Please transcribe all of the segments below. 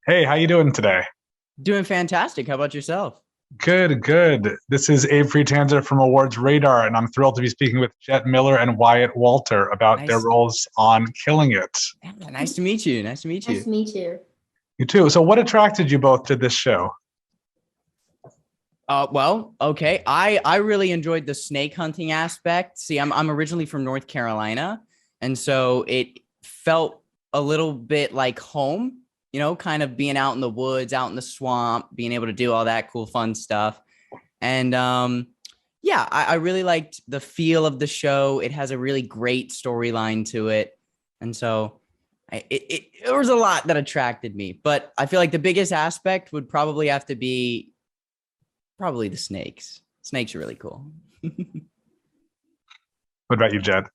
Hey, how you doing today? Doing fantastic. How about yourself? Good, good. This is Abe Friedtanzer from Awards Radar, and I'm thrilled to be speaking with Jet Miller and Wyatt Walter about their Nice. roles on Killing It. Yeah, nice to meet you. Nice to meet Nice you. to meet you. You too. So, what attracted you both to this show? Well, okay. I really enjoyed the snake hunting aspect. See, I'm originally from North Carolina, and so it felt a little bit like home, kind of being out in the woods, out in the swamp, being able to do all that cool fun stuff. And yeah, I really liked the feel of the show. It has a really great storyline to it. And so there was a lot that attracted me, but I feel like the biggest aspect would probably have to be probably the snakes. Snakes are really cool. What about you, Jet?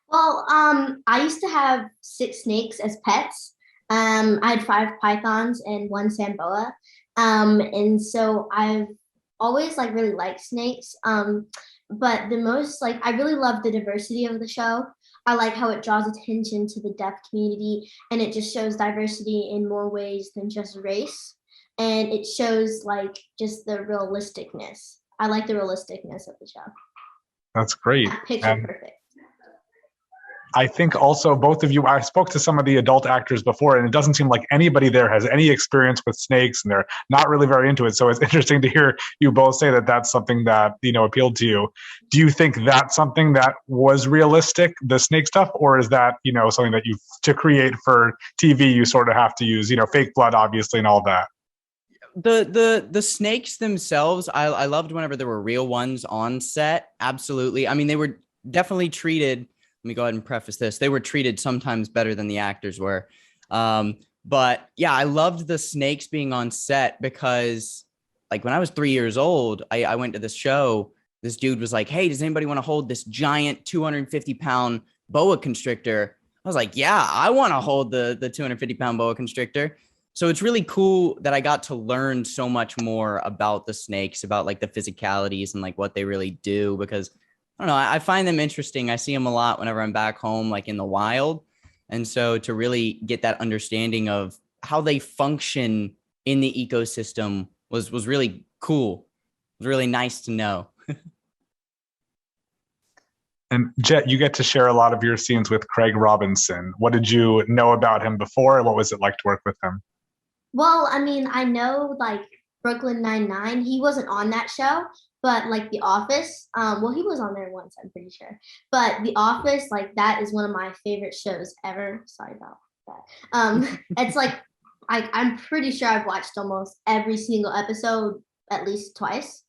Well, I used to have six snakes as pets. I had five pythons and one samboa. And so I've always like really liked snakes. But the most like I really love the diversity of the show. I like how it draws attention to the deaf community and it just shows diversity in more ways than just race. And it shows like just the realisticness. I like the realisticness of the show. That's great. Picture And perfect. I think also both of you, I spoke to some of the adult actors before, and it doesn't seem like anybody there has any experience with snakes, and they're not really very into it. So it's interesting to hear you both say that that's something that, appealed to you. Do you think that's something that was realistic, the snake stuff, or is that, something that to create for TV, you sort of have to use, fake blood, obviously, and all that? The snakes themselves, I loved whenever there were real ones on set. Absolutely. I mean, they were definitely treated. Let me go ahead and preface this. They were treated sometimes better than the actors were. But yeah, I loved the snakes being on set because like when I was 3 years old, I went to this show. This dude was like, "Hey, does anybody want to hold this giant 250-pound boa constrictor?" I was like, "Yeah, I want to hold the 250-pound boa constrictor." So it's really cool that I got to learn so much more about the snakes, about like the physicalities and like what they really do, because I don't know, I find them interesting. I see them a lot whenever I'm back home, like in the wild. And so to really get that understanding of how they function in the ecosystem was really cool. It was really nice to know. And Jet, you get to share a lot of your scenes with Craig Robinson. What did you know about him before? What was it like to work with him? Well, I mean, I know like Brooklyn Nine-Nine. He wasn't on that show, but like The Office. Well, he was on there once, I'm pretty sure. But The Office, like that is one of my favorite shows ever. Sorry about that. It's like I'm pretty sure I've watched almost every single episode at least twice.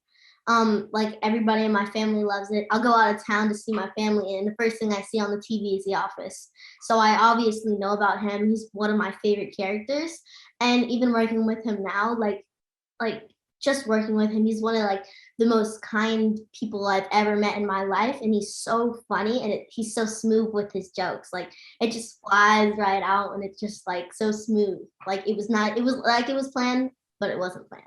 Like everybody in my family loves it. I'll go out of town to see my family, and the first thing I see on the TV is The Office. So I obviously know about him. He's one of my favorite characters, and even working with him now, like just working with him, he's one of like the most kind people I've ever met in my life, and he's so funny and he's so smooth with his jokes. Like it just flies right out, and it's just like so smooth. Like it was not. It was like it was planned, but it wasn't planned.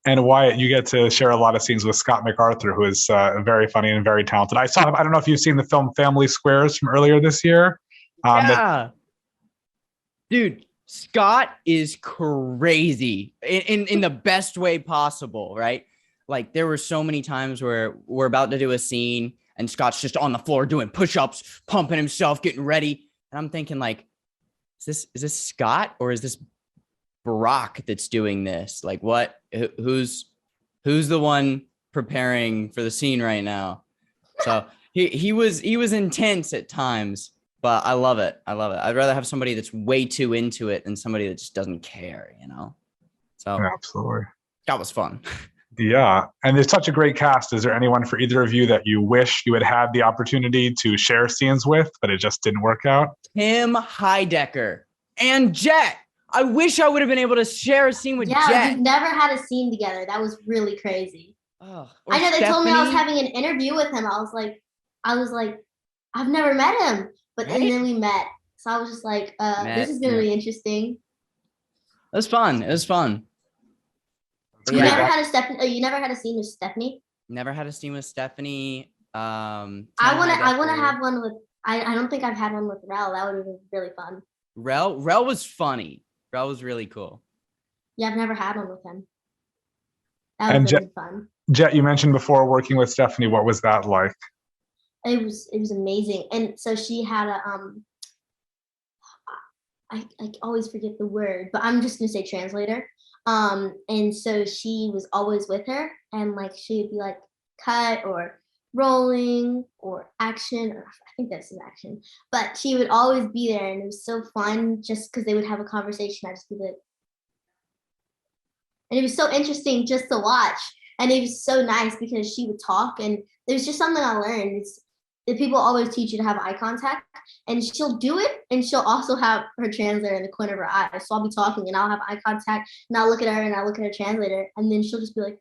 And Wyatt, you get to share a lot of scenes with Scott MacArthur, who is very funny and very talented. I don't know if you've seen the film Family Squares from earlier this year. That Yeah. Dude, Scott is crazy in the best way possible, right? Like there were so many times where we're about to do a scene and Scott's just on the floor doing push-ups, pumping himself, getting ready. And I'm thinking like, is this Scott or is this Barack that's doing this? Like what who's the one preparing for the scene right now? So he was intense at times, but I love it. I love it. I'd rather have somebody that's way too into it than somebody that just doesn't care. So absolutely. that was fun. Yeah, and there's such a great cast. Is there anyone for either of you that you wish you had had the opportunity to share scenes with, but it just didn't work out? Tim Heidecker and Jet. I wish I would have been able to share a scene with Yeah, Jet. we've never had a scene together. That was really crazy. Oh, I or know they told me I was Stephanie, having an interview with him. I was like, I've never met him, but and right? then we met. So I was just like, this Matt, is gonna yeah. be interesting. It was fun. It was fun. That's But You great. never yeah, had a Stephanie. You never had a scene with Stephanie. never had a scene with Stephanie. Tim I wanna Heidecker. have one with. I don't think I've had one with Rel. That would have been really fun. Rel was funny. Rel was really cool. Yeah, I've never had one with him. That And would have been fun. Jet, you mentioned before working with Stephanie. What was that like? It was amazing. And so she had a I always forget the word, but I'm just gonna say translator. And so she was always with her, and like she would be like cut or rolling or action, or I think this is action, but she would always be there, and it was so fun just because they would have a conversation. I'd just be like, and it was so interesting just to watch, and it was so nice because she would talk, and there's just something I learned. It's that people always teach you to have eye contact, and she'll do it, and she'll also have her translator in the corner of her eye. So I'll be talking, and I'll have eye contact, and I'll look at her, and I'll look at her translator, and then she'll just be like,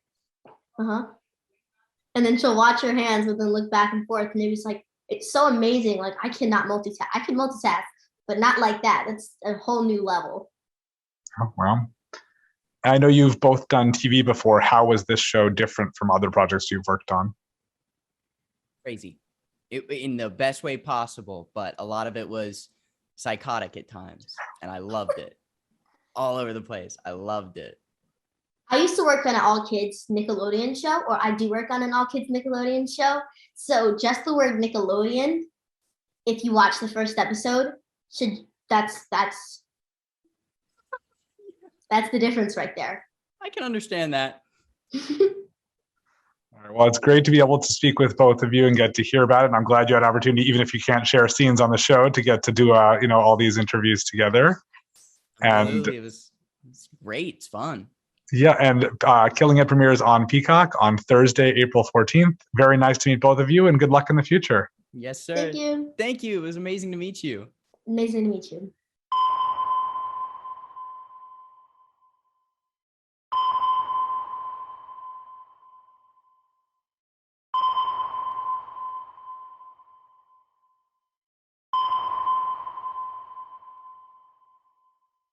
and then she'll watch her hands, but then look back and forth, and it was like, it's so amazing. Like I cannot multitask. I can multitask, but not like that. That's a whole new level. Oh, well, I know you've both done TV before. How was this show different from other projects you've worked on? Crazy. In the best way possible, but a lot of it was psychotic at times, and I loved it. All over the place. I loved it. I used to work on an all-kids Nickelodeon show, or I do work on an all-kids Nickelodeon show. So just the word Nickelodeon, if you watch the first episode, that's the difference right there. I can understand that. All right, well, it's great to be able to speak with both of you and get to hear about it. And I'm glad you had an opportunity, even if you can't share scenes on the show, to get to do all these interviews together. Absolutely. It was great. It's fun. Yeah, and Killing It premieres on Peacock on Thursday, April 14th. Very nice to meet both of you, and good luck in the future. Yes, sir. Thank you. Thank you. It was amazing to meet you. Amazing to meet you.